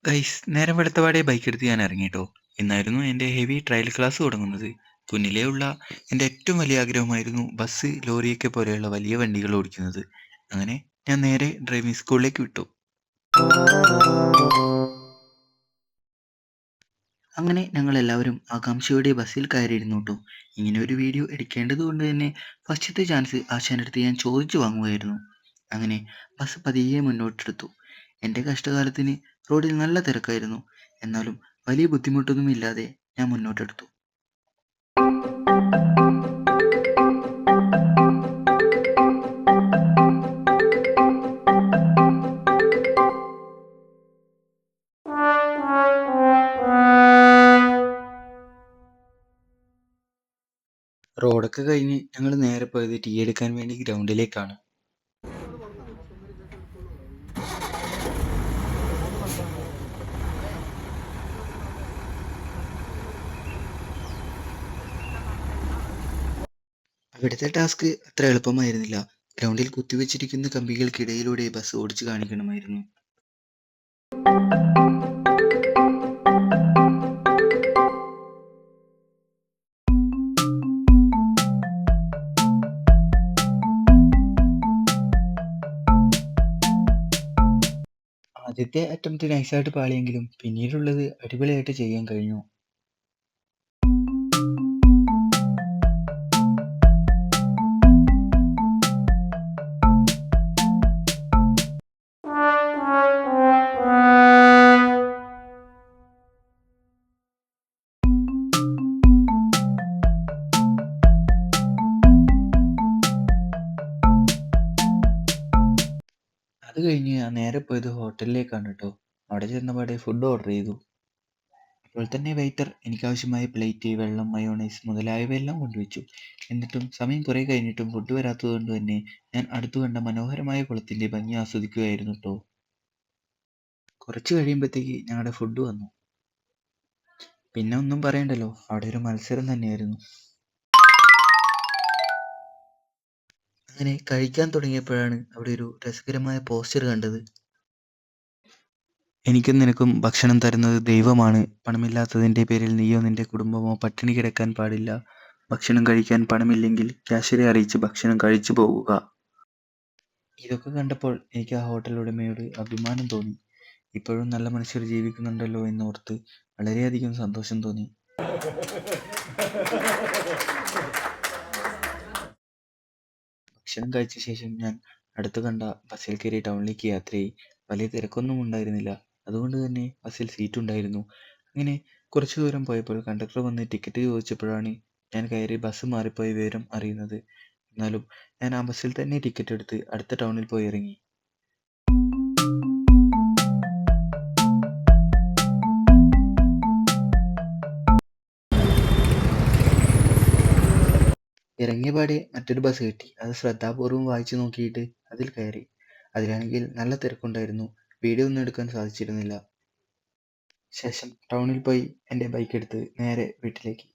Guys, നേരം വെളുത്തപാടെ ബൈക്കെടുത്ത് ഞാൻ ഇറങ്ങി ട്ടോ. ഇന്നായിരുന്നു എൻ്റെ ഹെവി ട്രയൽ ക്ലാസ് തുടങ്ങുന്നത്. കുഞ്ഞിലേ ഉള്ള എൻ്റെ ഏറ്റവും വലിയ ആഗ്രഹമായിരുന്നു ബസ്, ലോറിയൊക്കെ പോലെയുള്ള വലിയ വണ്ടികൾ ഓടിക്കുന്നത്. അങ്ങനെ ഞാൻ നേരെ ഡ്രൈവിംഗ് സ്കൂളിലേക്ക് വിട്ടു. അങ്ങനെ ഞങ്ങളെല്ലാവരും ആകാംക്ഷയോടെ ബസ്സിൽ കയറിയിരുന്നു ട്ടോ. ഇങ്ങനെ ഒരു വീഡിയോ എടുക്കേണ്ടത് കൊണ്ട് തന്നെ ഫസ്റ്റത്തെ ചാൻസ് ആശാന്റടുത്ത് ഞാൻ ചോദിച്ചു വാങ്ങുമായിരുന്നു. അങ്ങനെ ബസ് പതിയെ മുന്നോട്ടെടുത്തു. എൻ്റെ കഷ്ടകാലത്തിന് റോഡിൽ നല്ല തിരക്കായിരുന്നു. എന്നാലും വലിയ ബുദ്ധിമുട്ടൊന്നുമില്ലാതെ ഞാൻ മുന്നോട്ടെടുത്തു. റോഡൊക്കെ കഴിഞ്ഞ് ഞങ്ങൾ നേരെ പോയത് ടീ എടുക്കാൻ വേണ്ടി ഗ്രൗണ്ടിലേക്കാണ്. അവിടുത്തെ ടാസ്ക് അത്ര എളുപ്പമായിരുന്നില്ല. ഗ്രൗണ്ടിൽ കുത്തിവെച്ചിരിക്കുന്ന കമ്പികൾക്കിടയിലൂടെ ബസ് ഓടിച്ചു കാണിക്കണമായിരുന്നു. ആദ്യത്തെ അറ്റംപ്റ്റ് നൈസായിട്ട് പാളിയെങ്കിലും പിന്നീടുള്ളത് അടിപൊളിയായിട്ട് ചെയ്യാൻ കഴിഞ്ഞു. അത് കഴിഞ്ഞ് ഞാൻ നേരെ പോയത് ഹോട്ടലിലേക്കാണ് ട്ടോ. അവിടെ ചെന്നപാടെ ഫുഡ് ഓർഡർ ചെയ്തു. അപ്പോൾ തന്നെ വെയിറ്റർ എനിക്കാവശ്യമായ പ്ലേറ്റ്, വെള്ളം, മയോണൈസ് മുതലായവയെല്ലാം കൊണ്ടുവച്ചു. എന്നിട്ടും സമയം കുറേ കഴിഞ്ഞിട്ടും ഫുഡ് വരാത്തതുകൊണ്ട് തന്നെ ഞാൻ അടുത്തു കണ്ട മനോഹരമായ കുളത്തിൻ്റെ ഭംഗി ആസ്വദിക്കുകയായിരുന്നു ട്ടോ. കുറച്ച് കഴിയുമ്പോഴത്തേക്ക് ഞങ്ങളുടെ ഫുഡ് വന്നു. പിന്നെ ഒന്നും പറയണ്ടല്ലോ, അവിടെ ഒരു മത്സരം തന്നെയായിരുന്നു. അങ്ങനെ കഴിക്കാൻ തുടങ്ങിയപ്പോഴാണ് അവിടെ ഒരു രസകരമായ പോസ്റ്റർ കണ്ടത്. എനിക്കും നിനക്കും ഭക്ഷണം തരുന്നത് ദൈവമാണ്. പണമില്ലാത്തതിൻ്റെ പേരിൽ നീയോ നിന്റെ കുടുംബമോ പട്ടിണി കിടക്കാൻ പാടില്ല. ഭക്ഷണം കഴിക്കാൻ പണമില്ലെങ്കിൽ ക്യാഷ്യറെ അറിയിച്ച് ഭക്ഷണം കഴിച്ചു പോകുക. ഇതൊക്കെ കണ്ടപ്പോൾ എനിക്ക് ആ ഹോട്ടൽ ഉടമയോട് അഭിമാനം തോന്നി. ഇപ്പോഴും നല്ല മനുഷ്യർ ജീവിക്കുന്നുണ്ടല്ലോ എന്നോർത്ത് വളരെയധികം സന്തോഷം തോന്നി. ഭക്ഷണം കഴിച്ച ശേഷം ഞാൻ അടുത്ത് കണ്ട ബസ്സിൽ കയറി ടൗണിലേക്ക് യാത്രയായി. വലിയ തിരക്കൊന്നും ഉണ്ടായിരുന്നില്ല. അതുകൊണ്ട് തന്നെ ബസ്സിൽ സീറ്റ് ഉണ്ടായിരുന്നു. അങ്ങനെ കുറച്ചു ദൂരം പോയപ്പോൾ കണ്ടക്ടർ വന്ന് ടിക്കറ്റ് ചോദിച്ചപ്പോഴാണ് ഞാൻ കയറി ബസ് മാറിപ്പോയ വിവരം അറിയുന്നത്. എന്നാലും ഞാൻ ആ ബസ്സിൽ തന്നെ ടിക്കറ്റ് എടുത്ത് അടുത്ത ടൗണിൽ പോയി ഇറങ്ങി. ഇറങ്ങിയപാടെ മറ്റൊരു ബസ് കിട്ടി. അത് ശ്രദ്ധാപൂർവം വായിച്ചു നോക്കിയിട്ട് അതിൽ കയറി. അതിലാണെങ്കിൽ നല്ല തിരക്കുണ്ടായിരുന്നു. വീഡിയോ ഒന്നും എടുക്കാൻ സാധിച്ചിരുന്നില്ല. ശേഷം ടൗണിൽ പോയി എൻ്റെ ബൈക്ക് എടുത്ത് നേരെ വീട്ടിലേക്ക്.